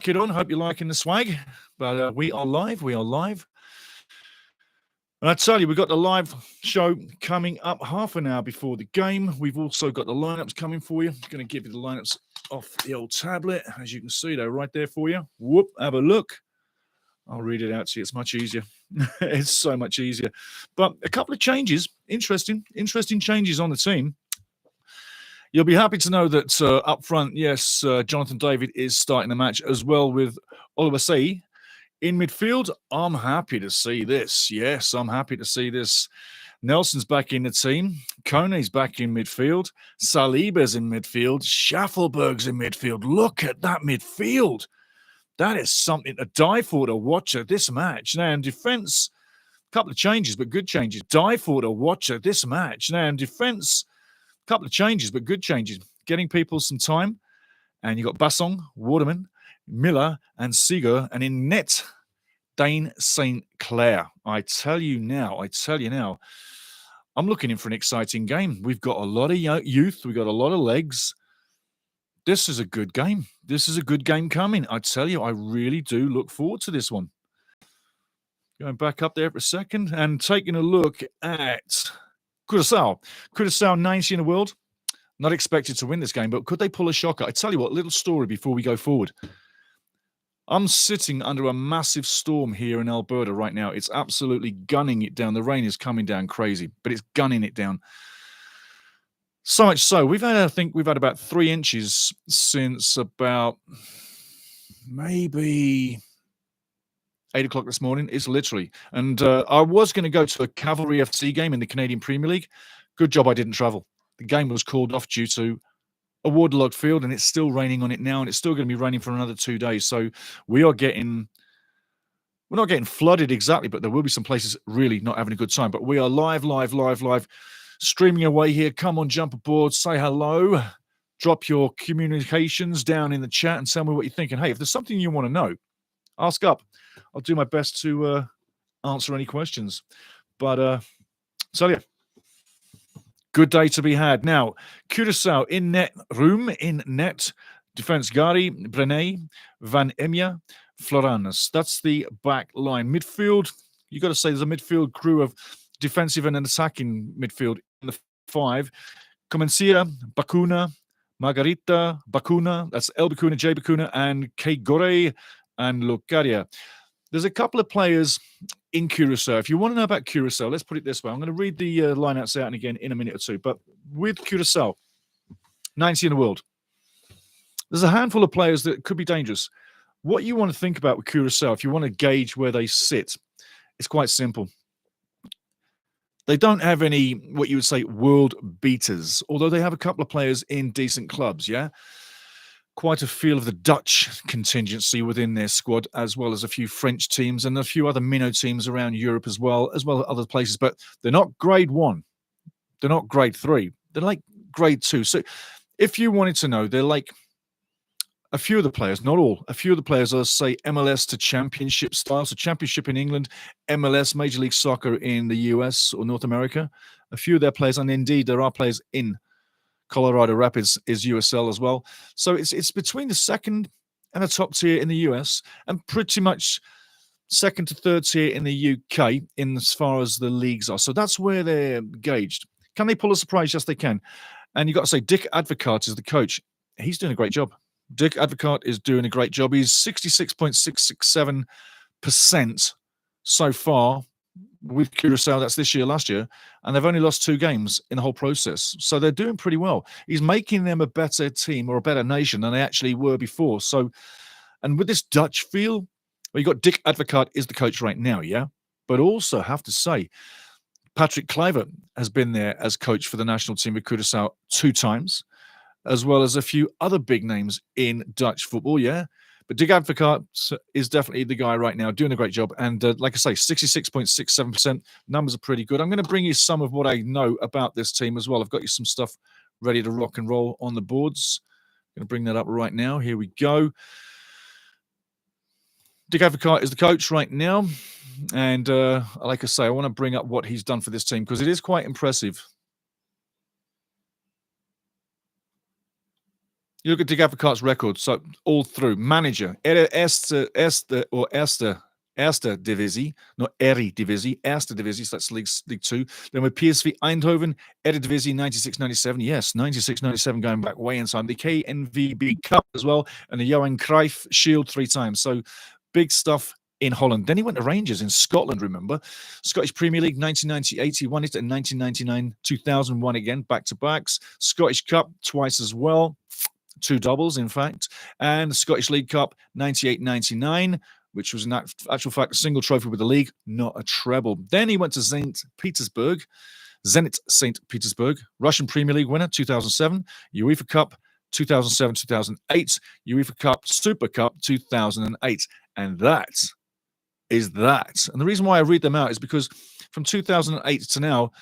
Kid on, hope you're liking the swag. But we are live. We are live. And I tell you, we've got the live show coming up half an hour before the game. We've also got the lineups coming for you. I'm going to give you the lineups off the old tablet. As you can see, they're right there for you. Whoop, have a look. I'll read it out to you. It's much easier. It's so much easier. But a couple of changes. Interesting changes on the team. You'll be happy to know that up front, yes, Jonathan David is starting the match as well with Oliver Say. In midfield, I'm happy to see this. Yes, I'm happy to see this. Nelson's back in the team. Kone's back in midfield. Saliba's in midfield. Schaffelberg's in midfield. Look at that midfield. That is something to die for to watch at this match. Now, in defence, a couple of changes, but good changes. Die for to watch at this match. Now, in defence, couple of changes, but good changes. Getting people some time. And you got Bassong, Waterman, Miller, and Seeger. And in net, Dane St. Clair. I tell you now, I'm looking in for an exciting game. We've got a lot of youth. We've got a lot of legs. This is a good game. This is a good game coming. I tell you, I really do look forward to this one. Going back up there for a second and taking a look at CURACAO. CURACAO 90 in the world. Not expected to win this game, but could they pull a shocker? I tell you what, little story before we go forward. I'm sitting under a massive storm here in Alberta right now. It's absolutely gunning it down. The rain is coming down crazy, but it's gunning it down. So much so, I think we've had about 3 inches since about maybe 8 o'clock this morning. It's literally. And I was going to go to a Cavalry FC game in the Canadian Premier League. Good job I didn't travel. The game was called off due to a waterlogged field, and it's still raining on it now, and it's still going to be raining for another 2 days. So we're not getting flooded exactly, but there will be some places really not having a good time. But we are live, streaming away here. Come on, jump aboard, say hello, drop your communications down in the chat and tell me what you're thinking. Hey, if there's something you want to know, ask up. I'll do my best to answer any questions. But tell you, good day to be had. Now, CURACAO in net, room in net, defense Gary, Brené, Van Emia, Floranas. That's the back line. Midfield, you got to say there's a midfield crew of defensive and an attacking midfield in the 5. Comencia, Bakuna, Margarita, Bakuna, that's El Bakuna, J Bakuna, and K Gore and Locaria. There's a couple of players in CURACAO. If you want to know about CURACAO, let's put it this way. I'm going to read the lineouts out and again in a minute or two. But with CURACAO, 90 in the world, there's a handful of players that could be dangerous. What you want to think about with CURACAO, if you want to gauge where they sit, it's quite simple. They don't have any, what you would say, world beaters, although they have a couple of players in decent clubs, yeah? Quite a feel of the Dutch contingency within their squad, as well as a few French teams and a few other minnow teams around Europe as well as other places. But they're not grade 1. They're not grade 3. They're like grade 2. So if you wanted to know, they're like a few of the players, not all, a few of the players are, say, MLS to championship style. So championship in England, MLS, Major League Soccer in the US or North America. A few of their players, and indeed there are players in Colorado Rapids is USL as well. So it's between the second and the top tier in the US and pretty much second to third tier in the UK in as far as the leagues are. So that's where they're gauged. Can they pull a surprise? Yes, they can. And you've got to say Dick Advocaat is the coach. He's doing a great job. Dick Advocaat is doing a great job. He's 66.667% so far with CURACAO. That's this year, last year. And they've only lost 2 games in the whole process. So they're doing pretty well. He's making them a better team or a better nation than they actually were before. So, and with this Dutch feel, well, you got Dick Advocaat is the coach right now, yeah? But also have to say, Patrick Kluivert has been there as coach for the national team with CURACAO 2 times, as well as a few other big names in Dutch football, yeah? But Dick Advocaat is definitely the guy right now, doing a great job. And like I say, 66.67%. Numbers are pretty good. I'm going to bring you some of what I know about this team as well. I've got you some stuff ready to rock and roll on the boards. I'm going to bring that up right now. Here we go. Dick Advocaat is the coach right now. And like I say, I want to bring up what he's done for this team because it is quite impressive. You look at Dick Advocaat's record, so all through. Manager, Erste Divisie, not Eredivisie, Erste Divisie, so that's League 2. Then with PSV Eindhoven, Eredivisie 96-97, yes, 96-97 going back way in time. The KNVB Cup as well, and the Johan Cruyff Shield 3 times. So big stuff in Holland. Then he went to Rangers in Scotland, remember? Scottish Premier League 1998, he won it, and 1999, 2001 again, back-to-backs. Scottish Cup twice as well. 2 doubles, in fact, and the Scottish League Cup 98-99, which was in actual fact a single trophy with the league, not a treble. Then he went to Zenit St. Petersburg, Russian Premier League winner 2007, UEFA Cup 2007-2008, UEFA Cup Super Cup 2008, and that is that. And the reason why I read them out is because from 2008 to now,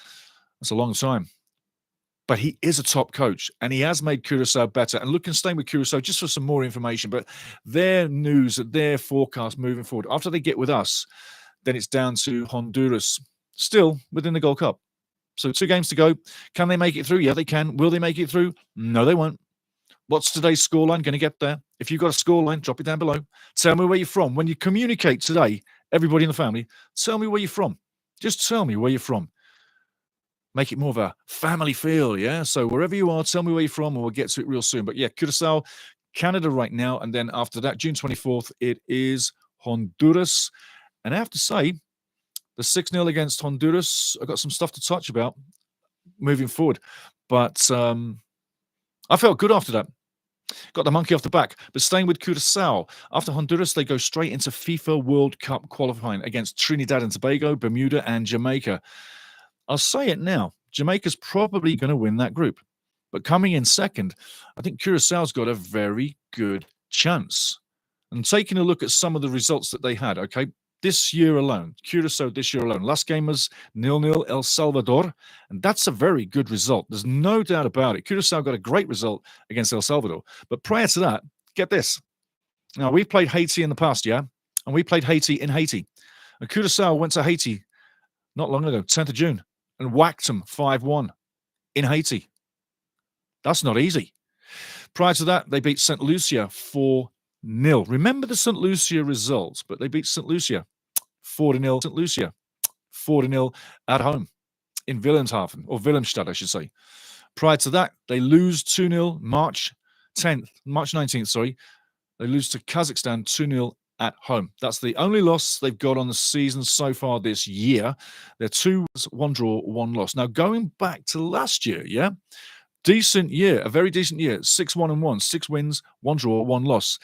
that's a long time. But he is a top coach, and he has made Curaçao better. And look, and staying with Curaçao just for some more information, but their news, their forecast moving forward, after they get with us, then it's down to Honduras, still within the Gold Cup. So 2 games to go. Can they make it through? Yeah, they can. Will they make it through? No, they won't. What's today's scoreline? Going to get there. If you've got a scoreline, drop it down below. Tell me where you're from. When you communicate today, everybody in the family, tell me where you're from. Just tell me where you're from. Make it more of a family feel, yeah? So wherever you are, tell me where you're from, and we'll get to it real soon. But yeah, Curaçao, Canada right now, and then after that, June 24th, it is Honduras. And I have to say, the 6-0 against Honduras, I've got some stuff to touch about moving forward. But I felt good after that. Got the monkey off the back. But staying with Curaçao, after Honduras, they go straight into FIFA World Cup qualifying against Trinidad and Tobago, Bermuda, and Jamaica. I'll say it now. Jamaica's probably going to win that group. But coming in second, I think Curaçao's got a very good chance. And taking a look at some of the results that they had, okay, this year alone, Curaçao this year alone, last game was 0-0 El Salvador, and that's a very good result. There's no doubt about it. Curaçao got a great result against El Salvador. But prior to that, get this. Now, we've played Haiti in the past, yeah? And we played Haiti in Haiti. And Curaçao went to Haiti not long ago, 10th of June. And whacked them 5-1 in Haiti. That's not easy. Prior to that, they beat St. Lucia 4-0. Remember the St. Lucia results, but they beat St. Lucia 4-0. St. Lucia 4-0 at home in Wilhelmshaven, or Wilhelmstad, I should say. Prior to that, they lose 2-0 March 19th, sorry. They lose to Kazakhstan 2-0 at home. That's the only loss they've got on the season so far this year. They're 2 1 draw, 1 loss. Now, going back to last year, yeah? Decent year, a very decent year. 6-1-1, 6 wins, 1 draw, 1 loss.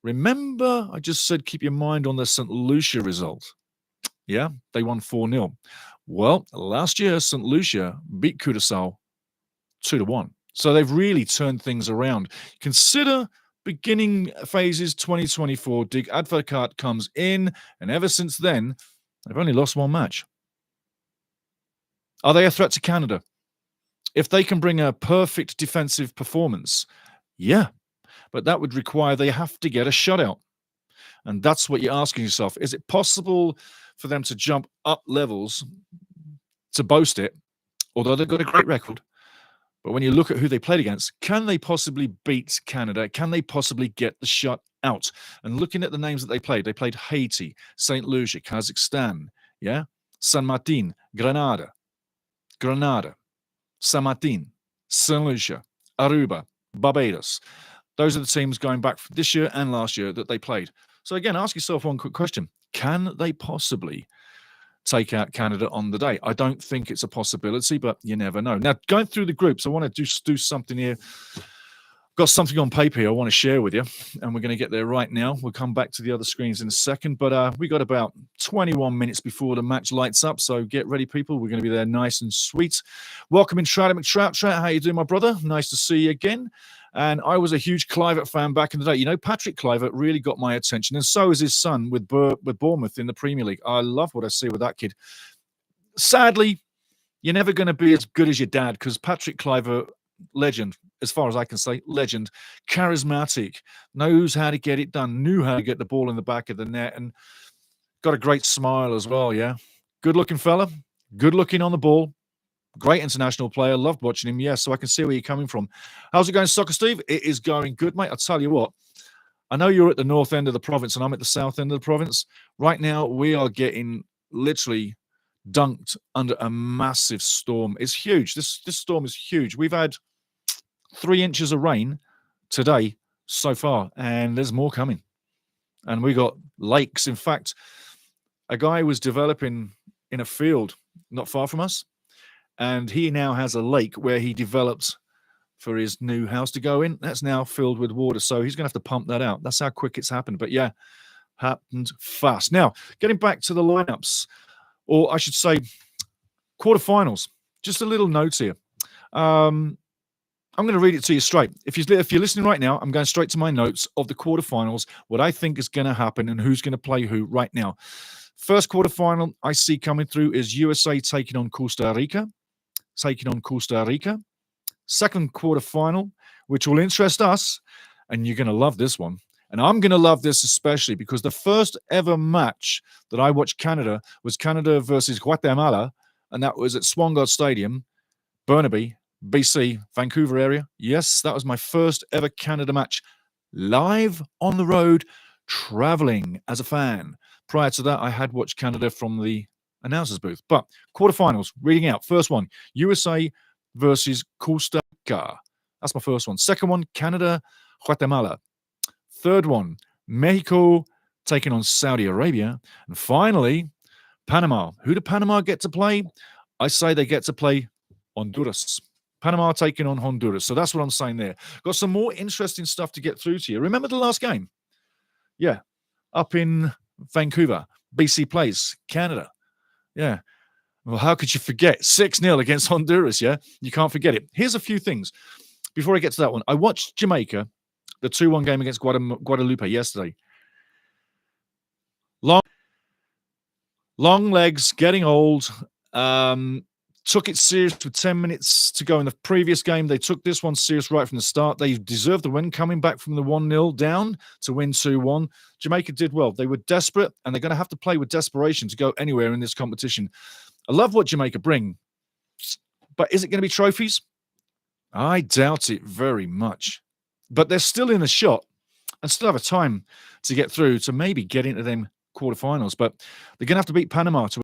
Remember, I just said keep your mind on the St. Lucia result. Yeah? They won 4-0. Well, last year, St. Lucia beat Curaçao 2-1. So they've really turned things around. Consider beginning phases 2024, Dick Advocaat comes in, and ever since then, they've only lost 1 match. Are they a threat to Canada? If they can bring a perfect defensive performance, yeah, but that would require they have to get a shutout. And that's what you're asking yourself. Is it possible for them to jump up levels to boast it, although they've got a great record? But when you look at who they played against, can they possibly beat Canada? Can they possibly get the shut out? And looking at the names that they played Haiti, St. Lucia, Kazakhstan, yeah? San Martin, Grenada, San Martin, St. Lucia, Aruba, Barbados. Those are the teams going back for this year and last year that they played. So again, ask yourself one quick question. Can they possibly take out Canada on the day? I don't think it's a possibility, but you never know. Now, going through the groups, I want to just do something here. Got something on paper here I want to share with you, and we're going to get there right now. We'll come back to the other screens in a second, but we got about 21 minutes before the match lights up, so get ready, people. We're going to be there nice and sweet. Welcome in, Trout McTrout. Trout, how you doing, my brother? Nice to see you again. And I was a huge Kluivert fan back in the day. You know, Patrick Kluivert really got my attention, and so is his son with Bournemouth in the Premier League. I love what I see with that kid. Sadly, you're never going to be as good as your dad, because Patrick Kluivert, legend, as far as I can say, legend, charismatic, knows how to get it done, knew how to get the ball in the back of the net, and got a great smile as well, yeah? Good-looking fella, good-looking on the ball, Great international player. Loved watching him. Yes, so I can see where you're coming from. How's it going, Soccer Steve? It is going good, mate. I'll tell you what. I know you're at the north end of the province and I'm at the south end of the province. Right now, we are getting literally dunked under a massive storm. It's huge. This storm is huge. We've had 3 inches of rain today so far, and there's more coming. And we got lakes. In fact, a guy was developing in a field not far from us, and he now has a lake where he developed for his new house to go in. That's now filled with water, so he's going to have to pump that out. That's how quick it's happened. But yeah, happened fast. Now, getting back to the lineups, or I should say quarterfinals, just a little note here. I'm going to read it to you straight. If you're listening right now, I'm going straight to my notes of the quarterfinals, what I think is going to happen and who's going to play who right now. First quarterfinal I see coming through is USA taking on Costa Rica. Second quarterfinal, which will interest us, and you're going to love this one. And I'm going to love this especially because the first ever match that I watched Canada was Canada versus Guatemala, and that was at Swangard Stadium, Burnaby, BC, Vancouver area. Yes, that was my first ever Canada match live on the road, traveling as a fan. Prior to that, I had watched Canada from the announcer's booth. But quarterfinals, reading out. First one, USA versus Costa Rica. That's my first one. Second one, Canada, Guatemala. Third one, Mexico taking on Saudi Arabia. And finally, Panama. Who do Panama get to play? I say they get to play Honduras. Panama taking on Honduras. So that's what I'm saying there. Got some more interesting stuff to get through to you. Remember the last game? Yeah, up in Vancouver. BC plays Canada. Yeah. Well, how could you forget? 6-0 against Honduras, yeah? You can't forget it. Here's a few things. Before I get to that one, I watched Jamaica, the 2-1 game against Guadalupe yesterday. Long legs, getting old. Took it serious with 10 minutes to go in the previous game. They took this one serious right from the start. They deserved the win, coming back from the 1-0 down to win 2-1. Jamaica did well. They were desperate, and they're going to have to play with desperation to go anywhere in this competition. I love what Jamaica bring, but is it going to be trophies? I doubt it very much. But they're still in the shot and still have a time to get through to maybe get into them quarterfinals. But they're going to have to beat Panama to